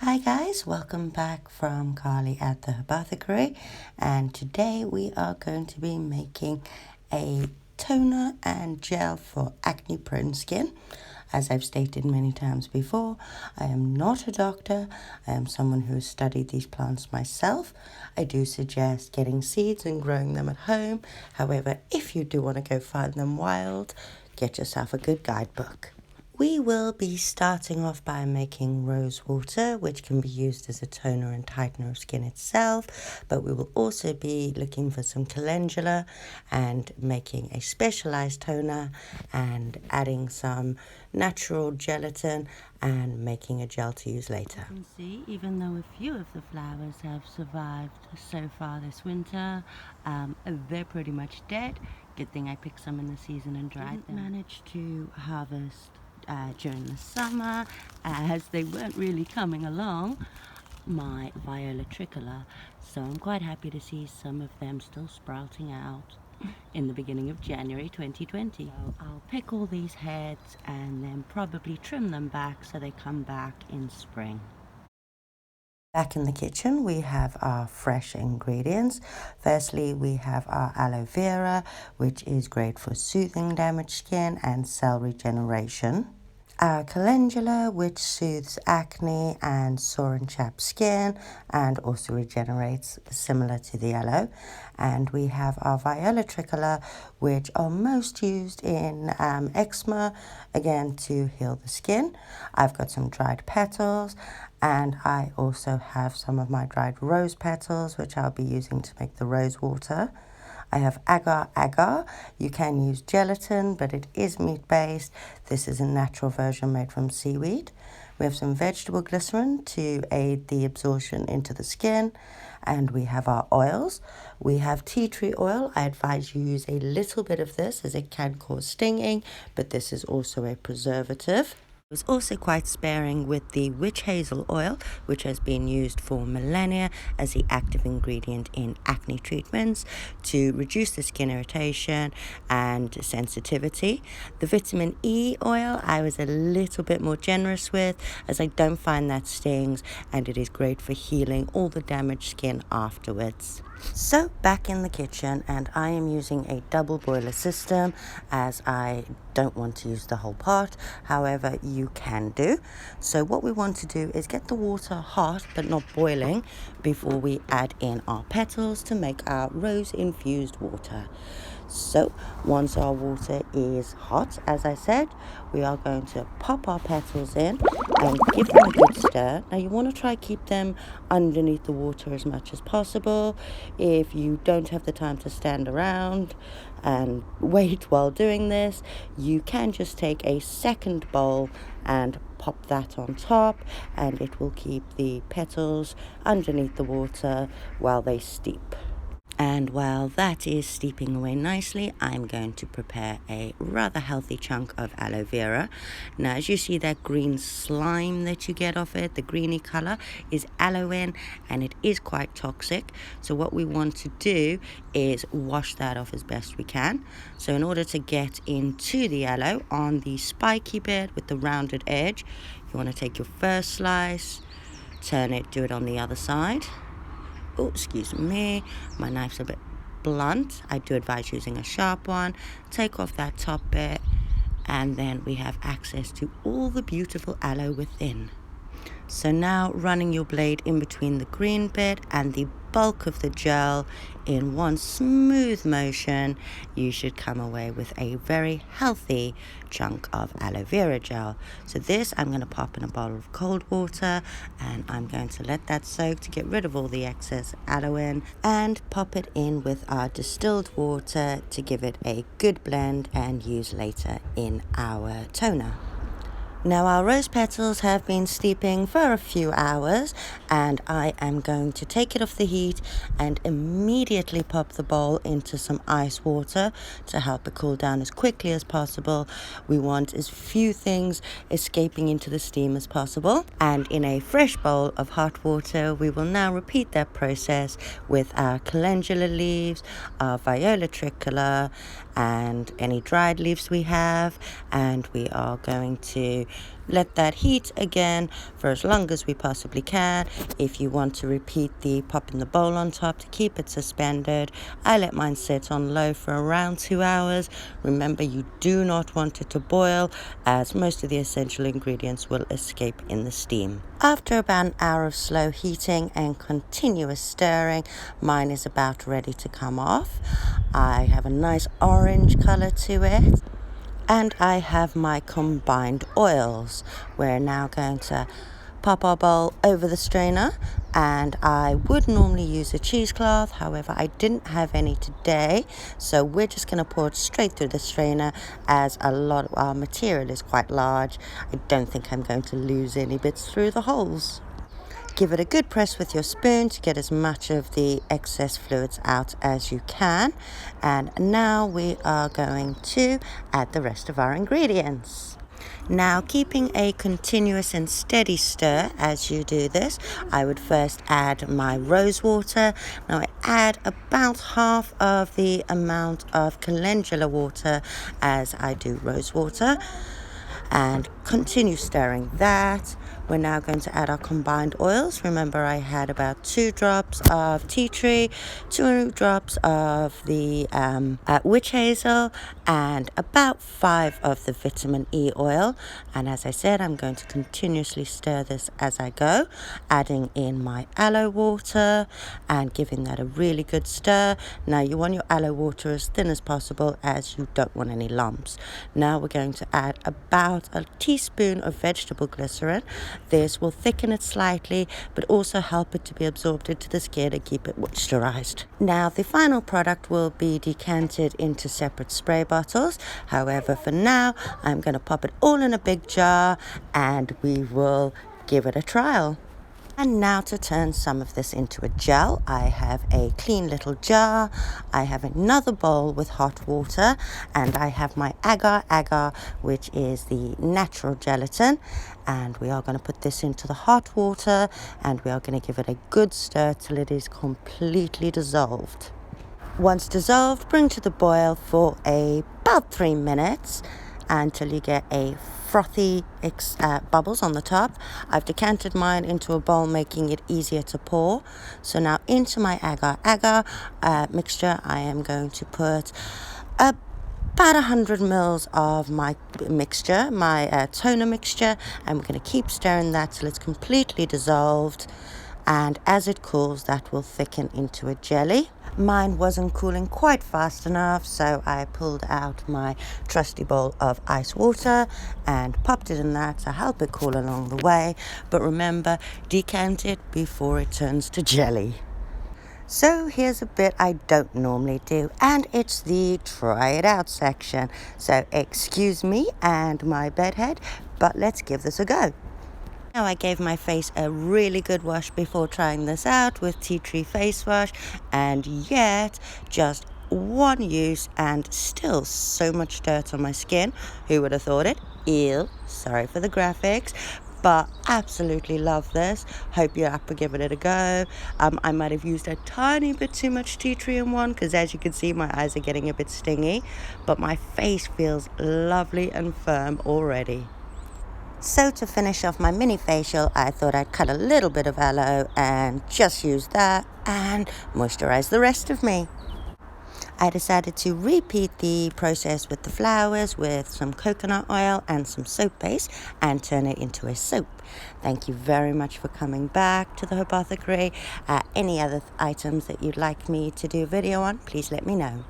Hi guys, welcome back from Carly at the Apothecary, and today we are going to be making a toner and gel for acne prone skin. As I've stated many times before, I am not a doctor. I am someone who has studied these plants myself. I do suggest getting seeds and growing them at home. However, if you do want to go find them wild, get yourself a good guidebook. We will be starting off by making rose water, which can be used as a toner and tightener of skin itself, but we will also be looking for some calendula and making a specialized toner and adding some natural gelatin and making a gel to use later. You can see, even though a few of the flowers have survived so far this winter, they're pretty much dead. Good thing I picked some in the season and dried them. Managed to harvest during the summer, as they weren't really coming along, my viola tricolor, so I'm quite happy to see some of them still sprouting out in the beginning of January 2020. So I'll pick all these heads and then probably trim them back so they come back in spring. Back in the kitchen, we have our fresh ingredients. Firstly, we have our aloe vera, which is great for soothing damaged skin and cell regeneration. Our calendula, which soothes acne and sore and chapped skin and also regenerates, similar to the aloe. And we have our viola tricolor, which are most used in eczema, again to heal the skin. I've got some dried petals, and I also have some of my dried rose petals, which I'll be using to make the rose water. I have agar. You can use gelatin, but it is meat-based. This is a natural version made from seaweed. We have some vegetable glycerin to aid the absorption into the skin. And we have our oils. We have tea tree oil. I advise you use a little bit of this as it can cause stinging, but this is also a preservative. I was also quite sparing with the witch hazel oil, which has been used for millennia as the active ingredient in acne treatments to reduce the skin irritation and sensitivity. The vitamin E oil I was a little bit more generous with, as I don't find that stings, and it is great for healing all the damaged skin afterwards. So back in the kitchen, and I am using a double boiler system as I don't want to use the whole pot. However, you can do. So what we want to do is get the water hot but not boiling before we add in our petals to make our rose infused water. So once our water is hot, as I said, we are going to pop our petals in and give them a good stir. Now you want to try keep them underneath the water as much as possible. If you don't have the time to stand around and wait while doing this, you can just take a second bowl and pop that on top, and it will keep the petals underneath the water while they steep. And while that is steeping away nicely, I'm going to prepare a rather healthy chunk of aloe vera. Now, as you see, that green slime that you get off it, the greeny color, is aloe, and it is quite toxic. So what we want to do is wash that off as best we can. So in order to get into the aloe on the spiky bit with the rounded edge, you want to take your first slice, turn it, do it on the other side. Oh, excuse me, my knife's a bit blunt. I do advise using a sharp one. Take off that top bit, and then we have access to all the beautiful aloe within. So now running your blade in between the green bit and the bulk of the gel in one smooth motion, you should come away with a very healthy chunk of aloe vera gel. So this I'm going to pop in a bottle of cold water, and I'm going to let that soak to get rid of all the excess aloe and pop it in with our distilled water to give it a good blend and use later in our toner. Now our rose petals have been steeping for a few hours, and I am going to take it off the heat and immediately pop the bowl into some ice water to help it cool down as quickly as possible. We want as few things escaping into the steam as possible. And in a fresh bowl of hot water, we will now repeat that process with our calendula leaves, our viola tricolor, and any dried leaves we have, and we are going to Let that heat again for as long as we possibly can. If you want to repeat the pop in the bowl on top to keep it suspended, I let mine sit on low for around 2 hours. Remember, you do not want it to boil, as most of the essential ingredients will escape in the steam. After about an hour of slow heating and continuous stirring, mine is about ready to come off. I have a nice orange color to it. And I have my combined oils. We're now going to pop our bowl over the strainer, and I would normally use a cheesecloth, however I didn't have any today, so we're just going to pour it straight through the strainer, as a lot of our material is quite large. I don't think I'm going to lose any bits through the holes. Give it a good press with your spoon to get as much of the excess fluids out as you can. And now we are going to add the rest of our ingredients. Now, keeping a continuous and steady stir as you do this, I would first add my rosewater. Now, I add about half of the amount of calendula water as I do rosewater, and continue stirring that. We're now going to add our combined oils. Remember, I had about 2 drops of tea tree, 2 drops of the witch hazel, and about 5 of the vitamin E oil. And as I said, I'm going to continuously stir this as I go, adding in my aloe water and giving that a really good stir. Now, you want your aloe water as thin as possible, as you don't want any lumps. Now we're going to add about a teaspoon of vegetable glycerin. This will thicken it slightly, but also help it to be absorbed into the skin and keep it moisturized. Now, the final product will be decanted into separate spray bottles. However, for now, I'm going to pop it all in a big jar and we will give it a trial. And now to turn some of this into a gel, I have a clean little jar, I have another bowl with hot water, and I have my agar-agar, which is the natural gelatin. And we are going to put this into the hot water, and we are going to give it a good stir till it is completely dissolved. Once dissolved, bring to the boil for about 3 minutes until you get a frothy bubbles on the top. I've decanted mine into a bowl, making it easier to pour. So now into my agar-agar mixture, I am going to put about 100 mils of my mixture, my toner mixture, and we're going to keep stirring that till it's completely dissolved. And as it cools, that will thicken into a jelly. Mine wasn't cooling quite fast enough, so I pulled out my trusty bowl of ice water and popped it in that to help it cool along the way. But remember, decant it before it turns to jelly. So here's a bit I don't normally do, and it's the try it out section. So excuse me and my bedhead, but let's give this a go. Now, I gave my face a really good wash before trying this out with tea tree face wash, and yet just one use and still so much dirt on my skin. Who would have thought it? Ew, sorry for the graphics, but absolutely love this. Hope you're up for giving it a go. I might have used a tiny bit too much tea tree in one, because as you can see, my eyes are getting a bit stingy, but my face feels lovely and firm already. So to finish off my mini facial, I thought I'd cut a little bit of aloe and just use that and moisturize the rest of me. I decided to repeat the process with the flowers with some coconut oil and some soap base and turn it into a soap. Thank you very much for coming back to the Apothecary. Any other items that you'd like me to do a video on, please let me know.